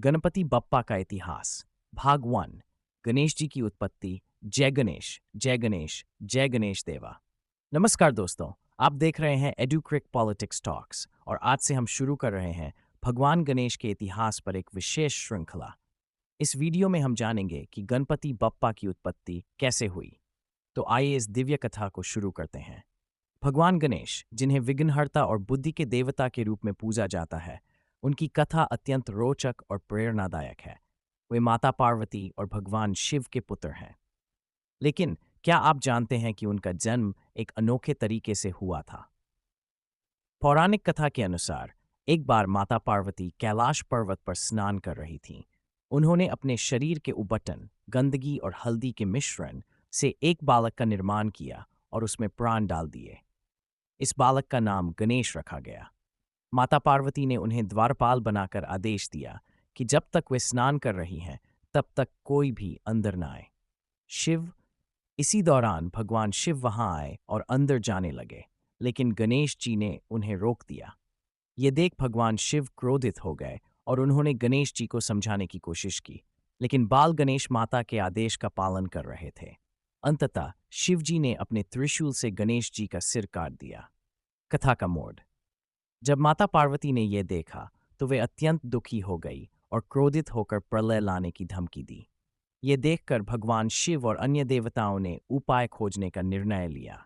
गणपति बप्पा का इतिहास भाग 1। गणेश जी की उत्पत्ति। जय गणेश जय गणेश जय गणेश देवा। नमस्कार दोस्तों, आप देख रहे हैं एडुक्रिक पॉलिटिक्स टॉक्स और आज से हम शुरू कर रहे हैं भगवान गणेश के इतिहास पर एक विशेष श्रृंखला। इस वीडियो में हम जानेंगे कि गणपति बप्पा की उत्पत्ति कैसे हुई। तो आइए इस दिव्य कथा को शुरू करते हैं। भगवान गणेश, जिन्हें विघ्नहर्ता और बुद्धि के देवता के रूप में पूजा जाता है, उनकी कथा अत्यंत रोचक और प्रेरणादायक है। वे माता पार्वती और भगवान शिव के पुत्र हैं। लेकिन क्या आप जानते हैं कि उनका जन्म एक अनोखे तरीके से हुआ था? पौराणिक कथा के अनुसार एक बार माता पार्वती कैलाश पर्वत पर स्नान कर रही थीं। उन्होंने अपने शरीर के उबटन, गंदगी और हल्दी के मिश्रण से एक बालक का निर्माण किया और उसमें प्राण डाल दिए। इस बालक का नाम गणेश रखा गया। माता पार्वती ने उन्हें द्वारपाल बनाकर आदेश दिया कि जब तक वे स्नान कर रही हैं तब तक कोई भी अंदर न आए। शिव इसी दौरान भगवान शिव वहां आए और अंदर जाने लगे, लेकिन गणेश जी ने उन्हें रोक दिया। ये देख भगवान शिव क्रोधित हो गए और उन्होंने गणेश जी को समझाने की कोशिश की, लेकिन बाल गणेश माता के आदेश का पालन कर रहे थे। अंततः शिव जी ने अपने त्रिशूल से गणेश जी का सिर काट दिया। कथा का मोड़। जब माता पार्वती ने यह देखा तो वे अत्यंत दुखी हो गई और क्रोधित होकर प्रलय लाने की धमकी दी। ये देखकर भगवान शिव और अन्य देवताओं ने उपाय खोजने का निर्णय लिया।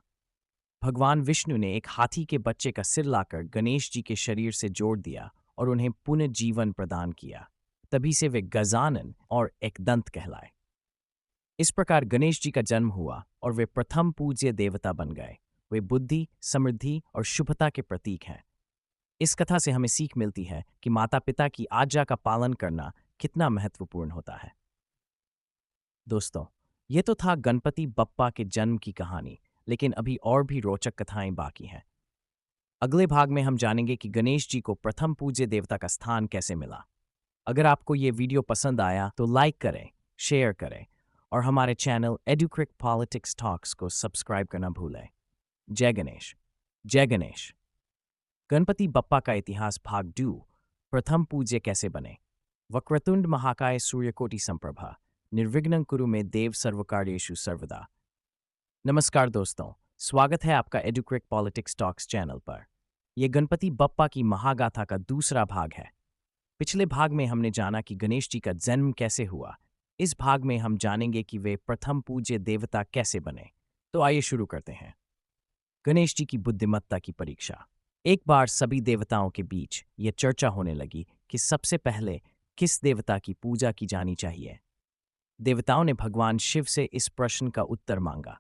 भगवान विष्णु ने एक हाथी के बच्चे का सिर लाकर गणेश जी के शरीर से जोड़ दिया और उन्हें पुनर्जीवन प्रदान किया। तभी से वे गजानन और एकदंत कहलाए। इस प्रकार गणेश जी का जन्म हुआ और वे प्रथम पूज्य देवता बन गए। वे बुद्धि, समृद्धि और शुभता के प्रतीक हैं। इस कथा से हमें सीख मिलती है कि माता पिता की आज्ञा का पालन करना कितना महत्वपूर्ण होता है। दोस्तों, ये तो था गणपति बप्पा के जन्म की कहानी, लेकिन अभी और भी रोचक कथाएं बाकी हैं। अगले भाग में हम जानेंगे कि गणेश जी को प्रथम पूज्य देवता का स्थान कैसे मिला। अगर आपको ये वीडियो पसंद आया तो लाइक करें, शेयर करें और हमारे चैनल एडुक्रिक पॉलिटिक्स टॉक्स को सब्सक्राइब करना भूलें। जय गणेश जय गणेश। गणपति बप्पा का इतिहास भाग 2। प्रथम पूज्य कैसे बने। वक्रतुंड महाकाय सूर्यकोटि संप्रभा निर्विघ्नं कुरु मे देव सर्वकार्येषु सर्वदा। नमस्कार दोस्तों, स्वागत है आपका एडुक्रिक पॉलिटिक्स टॉक्स चैनल पर। यह गणपति बप्पा की महागाथा का दूसरा भाग है। पिछले भाग में हमने जाना कि गणेश जी का जन्म कैसे हुआ। इस भाग में हम जानेंगे कि वे प्रथम पूज्य देवता कैसे बने। तो आइए शुरू करते हैं। गणेश जी की बुद्धिमत्ता की परीक्षा। एक बार सभी देवताओं के बीच यह चर्चा होने लगी कि सबसे पहले किस देवता की पूजा की जानी चाहिए। देवताओं ने भगवान शिव से इस प्रश्न का उत्तर मांगा।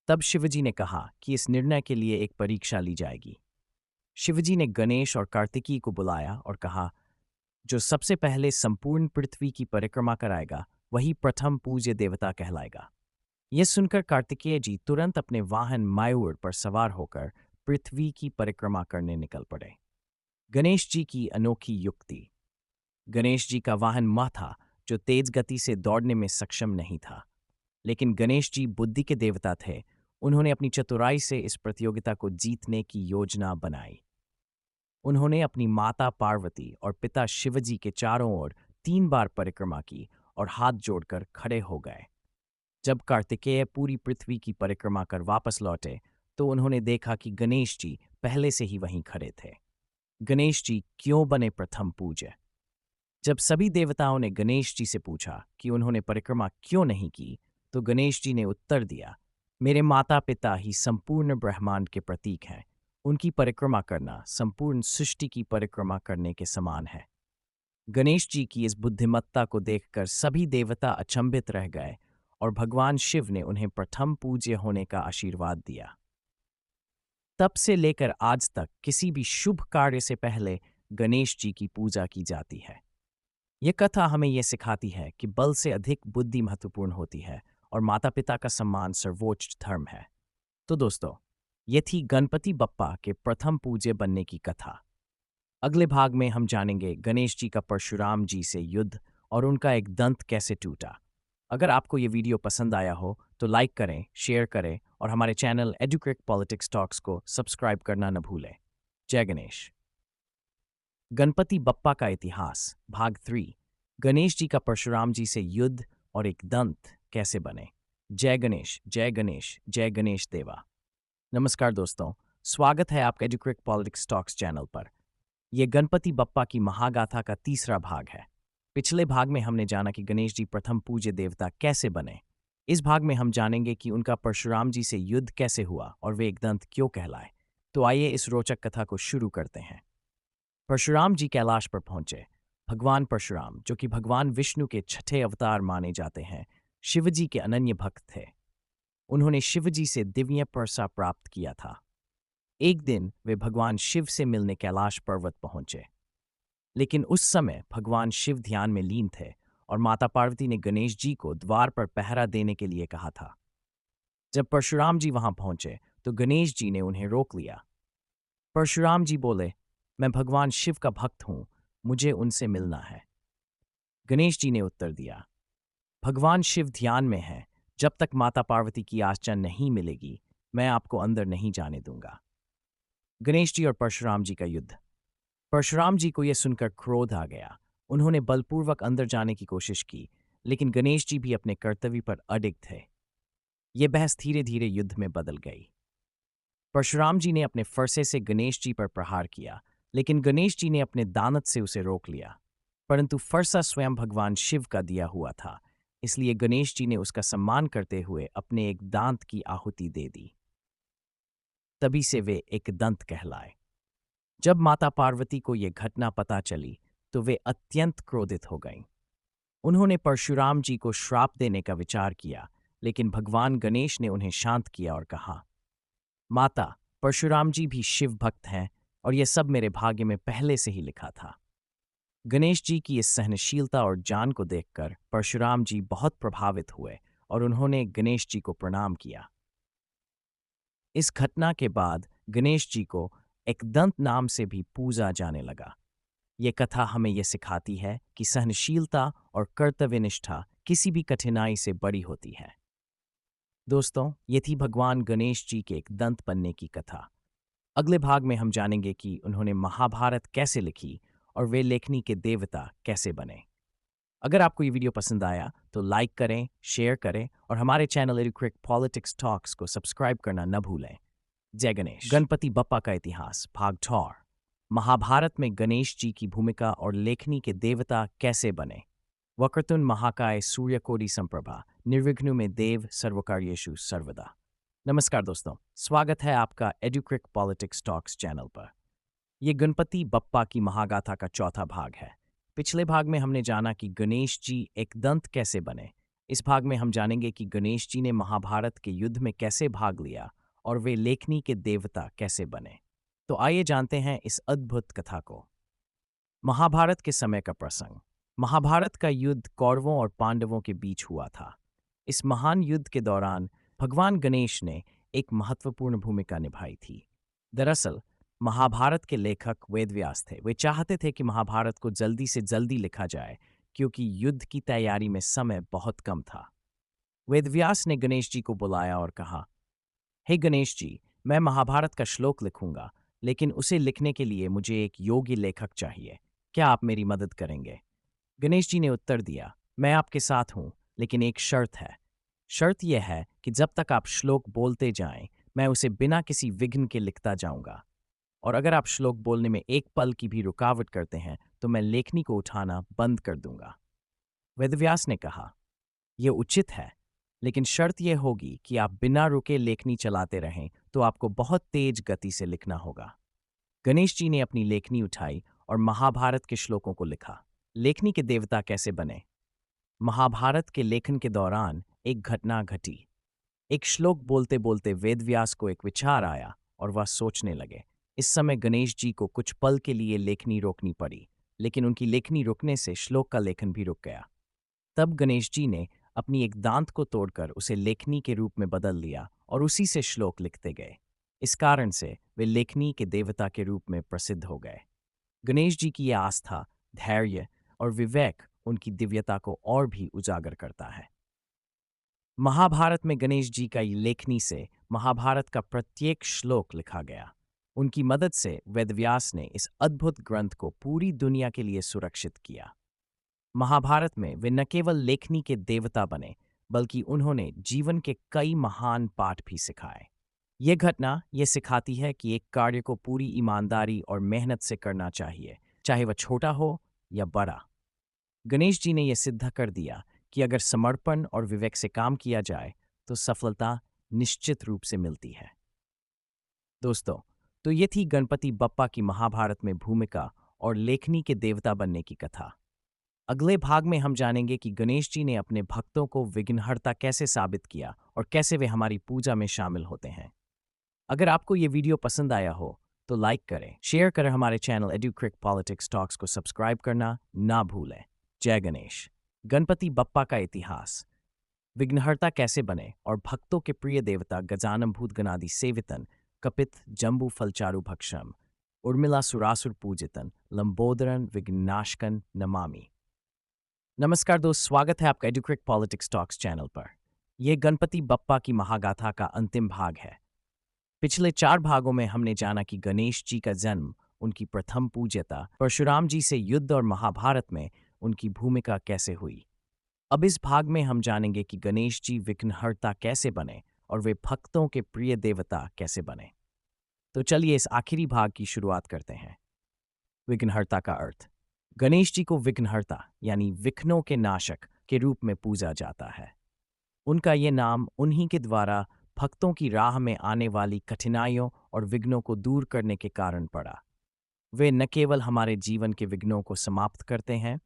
तब शिवजी ने कहा कि इस निर्णय के लिए एक परीक्षा ली जाएगी। शिवजी ने गणेश और कार्तिकेय को बुलाया और कहा, जो सबसे पहले संपूर्ण पृथ्वी की परिक्रमा कराएगा वही प्रथम पूज्य देवता कहलाएगा। यह सुनकर कार्तिकेय जी तुरंत अपने वाहन मयूर पर सवार होकर पृथ्वी की परिक्रमा करने निकल पड़े। गणेश जी की अनोखी युक्ति। गणेश जी का वाहन मह था, जो तेज गति से दौड़ने में सक्षम नहीं था। लेकिन गणेश जी बुद्धि के देवता थे। उन्होंने अपनी चतुराई से इस प्रतियोगिता को जीतने की योजना बनाई। उन्होंने अपनी माता पार्वती और पिता शिवजी के चारों ओर 3 बार परिक्रमा की और हाथ जोड़कर खड़े हो गए। जब कार्तिकेय पूरी पृथ्वी की परिक्रमा कर वापस लौटे तो उन्होंने देखा कि गणेश जी पहले से ही वहीं खड़े थे। गणेश जी क्यों बने प्रथम पूज्य? जब सभी देवताओं ने गणेश जी से पूछा कि उन्होंने परिक्रमा क्यों नहीं की, तो गणेश जी ने उत्तर दिया, मेरे माता पिता ही संपूर्ण ब्रह्मांड के प्रतीक हैं। उनकी परिक्रमा करना संपूर्ण सृष्टि की परिक्रमा करने के समान है। गणेश जी की इस बुद्धिमत्ता को देखकर सभी देवता अचंभित रह गए और भगवान शिव ने उन्हें प्रथम पूज्य होने का आशीर्वाद दिया। तब से लेकर आज तक किसी भी शुभ कार्य से पहले गणेश जी की पूजा की जाती है। यह कथा हमें यह सिखाती है कि बल से अधिक बुद्धि महत्वपूर्ण होती है और माता पिता का सम्मान सर्वोच्च धर्म है। तो दोस्तों, ये थी गणपति बप्पा के प्रथम पूज्य बनने की कथा। अगले भाग में हम जानेंगे गणेश जी का परशुराम जी से युद्ध और उनका एक दंत कैसे टूटा। अगर आपको ये वीडियो पसंद आया हो तो लाइक करें, शेयर करें और हमारे चैनल एडुक्रिक पॉलिटिक्स टॉक्स को सब्सक्राइब करना न भूलें। जय गणेश। गणपति बप्पा का इतिहास भाग 3। गणेश जी का परशुराम जी से युद्ध और एक दंत कैसे बने। जय गणेश, जय गणेश, जय गणेश देवा। नमस्कार दोस्तों, स्वागत है आपका एडुक्रिक पॉलिटिक्स टॉक्स चैनल पर। यह गणपति बप्पा की महागाथा का तीसरा भाग है। पिछले भाग में हमने जाना कि गणेश जी प्रथम पूज्य देवता कैसे बने। इस भाग में हम जानेंगे कि उनका परशुराम जी से युद्ध कैसे हुआ और वे एक दंत क्यों कहलाए। तो आइए इस रोचक कथा को शुरू करते हैं। परशुराम जी कैलाश पर पहुंचे। भगवान परशुराम, जो कि भगवान विष्णु के छठे अवतार माने जाते हैं, शिवजी के अनन्य भक्त थे। उन्होंने शिवजी से दिव्य परसा प्राप्त किया था। एक दिन वे भगवान शिव से मिलने कैलाश पर्वत पहुंचे, लेकिन उस समय भगवान शिव ध्यान में लीन थे और माता पार्वती ने गणेश जी को द्वार पर पहरा देने के लिए कहा था। जब परशुराम जी वहां पहुंचे तो गणेश जी ने उन्हें रोक लिया। परशुराम जी बोले, मैं भगवान शिव का भक्त हूं, मुझे उनसे मिलना है। गणेश जी ने उत्तर दिया, भगवान शिव ध्यान में हैं, जब तक माता पार्वती की आज्ञा नहीं मिलेगी मैं आपको अंदर नहीं जाने दूंगा। गणेश जी और परशुराम जी का युद्ध। परशुराम जी को यह सुनकर क्रोध आ गया। उन्होंने बलपूर्वक अंदर जाने की कोशिश की, लेकिन गणेश जी भी अपने कर्तव्य पर अडिग थे। यह बहस धीरे धीरे युद्ध में बदल गई। परशुराम जी ने अपने फरसे से गणेश जी पर प्रहार किया, लेकिन गणेश जी ने अपने दानत से उसे रोक लिया। परंतु फरसा स्वयं भगवान शिव का दिया हुआ था, इसलिए गणेश जी ने उसका सम्मान करते हुए अपने एक दांत की आहुति दे दी। तभी से वे एक दंत कहलाए। जब माता पार्वती को यह घटना पता चली तो वे अत्यंत क्रोधित हो गईं। उन्होंने परशुराम जी को श्राप देने का विचार किया, लेकिन भगवान गणेश ने उन्हें शांत किया और कहा, माता, परशुराम जी भी शिव भक्त हैं और यह सब मेरे भाग्य में पहले से ही लिखा था। गणेश जी की इस सहनशीलता और जान को देखकर परशुराम जी बहुत प्रभावित हुए और उन्होंने गणेश जी को प्रणाम किया। इस घटना के बाद गणेश जी को एकदंत नाम से भी पूजा जाने लगा। ये कथा हमें यह सिखाती है कि सहनशीलता और कर्तव्यनिष्ठा किसी भी कठिनाई से बड़ी होती है। दोस्तों, ये थी भगवान गणेश जी के एक दंत बनने की कथा। अगले भाग में हम जानेंगे कि उन्होंने महाभारत कैसे लिखी और वे लेखनी के देवता कैसे बने। अगर आपको ये वीडियो पसंद आया तो लाइक करें, शेयर करें और हमारे चैनल एडुक्रिक पॉलिटिक्स टॉक्स को सब्सक्राइब करना न भूलें। जय गणेश। गणपति बप्पा का इतिहास भाग 4। महाभारत में गणेश जी की भूमिका और लेखनी के देवता कैसे बने। वक्रतुंड महाकाय सूर्यकोटि संप्रभा निर्विघ्न में देव सर्वकार्येषु सर्वदा। नमस्कार दोस्तों, स्वागत है आपका एडुक्रिक पॉलिटिक्स टॉक्स चैनल पर। यह गणपति बप्पा की महागाथा का चौथा भाग है। पिछले भाग में हमने जाना कि गणेश जी एक दंत कैसे बने। इस भाग में हम जानेंगे कि गणेश जी ने महाभारत के युद्ध में कैसे भाग लिया और वे लेखनी के देवता कैसे बने। तो आइए जानते हैं इस अद्भुत कथा को। महाभारत के समय का प्रसंग। महाभारत का युद्ध कौरवों और पांडवों के बीच हुआ था। इस महान युद्ध के दौरान भगवान गणेश ने एक महत्वपूर्ण भूमिका निभाई थी। दरअसल महाभारत के लेखक वेदव्यास थे। वे चाहते थे कि महाभारत को जल्दी से जल्दी लिखा जाए, क्योंकि युद्ध की तैयारी में समय बहुत कम था। वेदव्यास ने गणेश जी को बुलाया और कहा, हे गणेश जी, मैं महाभारत का श्लोक लिखूंगा, लेकिन उसे लिखने के लिए मुझे एक योग्य लेखक चाहिए। क्या आप मेरी मदद करेंगे? गणेश जी ने उत्तर दिया, मैं आपके साथ हूं, लेकिन एक शर्त है। शर्त यह है कि जब तक आप श्लोक बोलते जाएं, मैं उसे बिना किसी विघ्न के लिखता जाऊंगा। और अगर आप श्लोक बोलने में एक पल की भी रुकावट करते हैं तो मैं लेखनी को उठाना बंद कर दूंगा। वेदव्यास ने कहा, यह उचित है, लेकिन शर्त यह होगी कि आप बिना रुके लेखनी चलाते रहें, तो आपको बहुत तेज गति से लिखना होगा। गणेश जी ने अपनी लेखनी उठाई और महाभारत के श्लोकों को लिखा। लेखनी के देवता कैसे बने। महाभारत के लेखन के दौरान एक घटना घटी। एक श्लोक बोलते बोलते वेदव्यास को एक विचार आया और वह सोचने लगे। इस समय गणेश जी को कुछ पल के लिए लेखनी रोकनी पड़ी, लेकिन उनकी लेखनी रुकने से श्लोक का लेखन भी रुक गया। तब गणेश जी ने अपनी एक दांत को तोड़कर उसे लेखनी के रूप में बदल लिया और उसी से श्लोक लिखते गए। इस कारण से वे लेखनी के देवता के रूप में प्रसिद्ध हो गए। गणेश जी की यह आस्था, धैर्य और विवेक उनकी दिव्यता को और भी उजागर करता है। महाभारत में गणेश जी का लेखनी से महाभारत का प्रत्येक श्लोक लिखा गया। उनकी मदद से वेदव्यास ने इस अद्भुत ग्रंथ को पूरी दुनिया के लिए सुरक्षित किया। महाभारत में वे न केवल लेखनी के देवता बने, बल्कि उन्होंने जीवन के कई महान पाठ भी सिखाए। ये घटना ये सिखाती है कि एक कार्य को पूरी ईमानदारी और मेहनत से करना चाहिए, चाहे वह छोटा हो या बड़ा। गणेश जी ने यह सिद्ध कर दिया कि अगर समर्पण और विवेक से काम किया जाए तो सफलता निश्चित रूप से मिलती है। दोस्तों, तो ये थी गणपति बप्पा की महाभारत में भूमिका और लेखनी के देवता बनने की कथा। अगले भाग में हम जानेंगे कि गणेश जी ने अपने भक्तों को विघ्नहर्ता कैसे साबित किया और कैसे वे हमारी पूजा में शामिल होते हैं। अगर आपको ये वीडियो पसंद आया हो तो लाइक करें, शेयर करें, हमारे चैनल एडुक्रिक पॉलिटिक्स टॉक्स को सब्सक्राइब करना ना भूलें। जय गणेश। गणपति बप्पा का इतिहास। विघ्नहर्ता कैसे बने और भक्तों के प्रिय देवता गजानन भूतगणादि सेवितन, कपित जम्बू फलचारु भक्षम, उर्मिला सुरासुर पूजितन, लंबोदरन विघ्नाशकन नमामि। नमस्कार दोस्त, स्वागत है आपका एडुक्रिक पॉलिटिक्स टॉक्स चैनल पर। यह गणपति बप्पा की महागाथा का अंतिम भाग है। पिछले 4 भागों में हमने जाना कि गणेश जी का जन्म, उनकी प्रथम पूज्यता, परशुराम जी से युद्ध और महाभारत में उनकी भूमिका कैसे हुई। अब इस भाग में हम जानेंगे कि गणेश जी विघ्नहर्ता कैसे बने और वे भक्तों के प्रिय देवता कैसे बने। तो चलिए इस आखिरी भाग की शुरुआत करते हैं। विघ्नहर्ता का अर्थ। गणेश जी को विघ्नहर्ता यानी विघ्नों के नाशक के रूप में पूजा जाता है। उनका ये नाम उन्हीं के द्वारा भक्तों की राह में आने वाली कठिनाइयों और विघ्नों को दूर करने के कारण पड़ा। वे न केवल हमारे जीवन के विघ्नों को समाप्त करते हैं,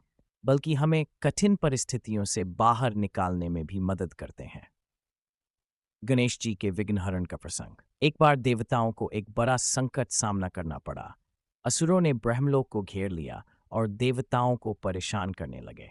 बल्कि हमें कठिन परिस्थितियों से बाहर निकालने में भी मदद करते हैं। गणेश जी के विघ्नहरण का प्रसंग। एक बार देवताओं को एक बड़ा संकट सामना करना पड़ा। असुरों ने ब्रह्मलोक को घेर लिया और देवताओं को परेशान करने लगे।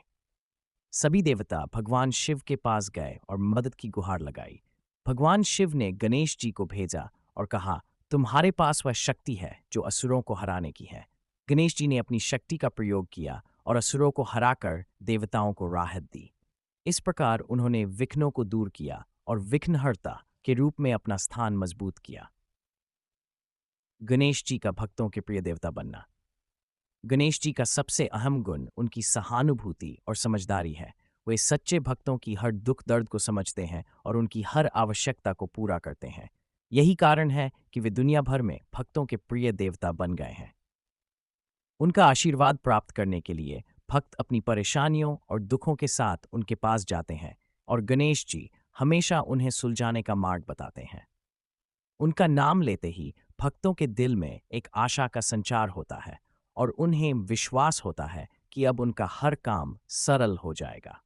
सभी देवता भगवान शिव के पास गए और मदद की गुहार लगाई। भगवान शिव ने गणेश जी को भेजा और कहा, तुम्हारे पास वह शक्ति है जो असुरों को हराने की है। गणेश जी ने अपनी शक्ति का प्रयोग किया और असुरों को हराकर देवताओं को राहत दी। इस प्रकार उन्होंने विघ्नों को दूर किया और विघ्नहर्ता के रूप में अपना स्थान मजबूत किया। गणेश जी का भक्तों के प्रिय देवता बनना। गणेश जी का सबसे अहम गुण उनकी सहानुभूति और समझदारी है। वे सच्चे भक्तों की हर दुख दर्द को समझते हैं और उनकी हर आवश्यकता को पूरा करते हैं। यही कारण है कि वे दुनिया भर में भक्तों के प्रिय देवता बन गए हैं। उनका आशीर्वाद प्राप्त करने के लिए भक्त अपनी परेशानियों और दुखों के साथ उनके पास जाते हैं और गणेश जी हमेशा उन्हें सुलझाने का मार्ग बताते हैं। उनका नाम लेते ही भक्तों के दिल में एक आशा का संचार होता है और उन्हें विश्वास होता है कि अब उनका हर काम सरल हो जाएगा।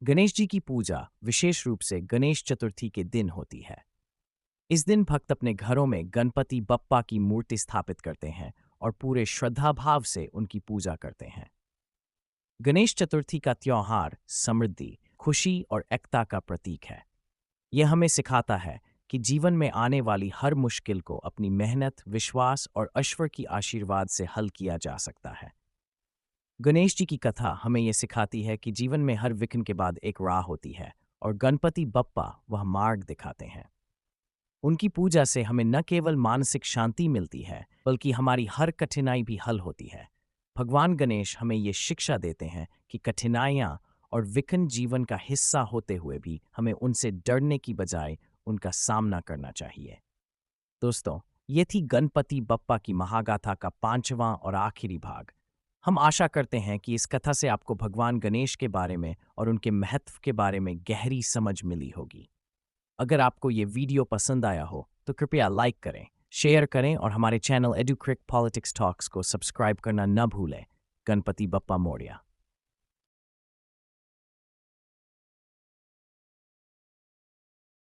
गणेश जी की पूजा विशेष रूप से गणेश चतुर्थी के दिन होती है। इस दिन भक्त अपने घरों में गणपति बप्पा की मूर्ति स्थापित करते हैं और पूरे श्रद्धा भाव से उनकी पूजा करते हैं। गणेश चतुर्थी का त्योहार समृद्धि, खुशी और एकता का प्रतीक है। यह हमें सिखाता है कि जीवन में आने वाली हर मुश्किल को अपनी मेहनत, विश्वास और ईश्वर की आशीर्वाद से हल किया जा सकता है। गणेश जी की कथा हमें यह सिखाती है कि जीवन में हर विघ्न के बाद एक राह होती है और गणपति बप्पा वह मार्ग दिखाते हैं। उनकी पूजा से हमें न केवल मानसिक शांति मिलती है, बल्कि हमारी हर कठिनाई भी हल होती है। भगवान गणेश हमें ये शिक्षा देते हैं कि कठिनाइयाँ और विघ्न जीवन का हिस्सा होते हुए भी हमें उनसे डरने की बजाय उनका सामना करना चाहिए। दोस्तों, ये थी गणपति बप्पा की महागाथा का 5वां और आखिरी भाग। हम आशा करते हैं कि इस कथा से आपको भगवान गणेश के बारे में और उनके महत्व के बारे में गहरी समझ मिली होगी। अगर आपको ये वीडियो पसंद आया हो तो कृपया लाइक करें, शेयर करें और हमारे चैनल एडुक्रिक पॉलिटिक्स टॉक्स को सब्सक्राइब करना न भूलें। गणपति बप्पा मोरया।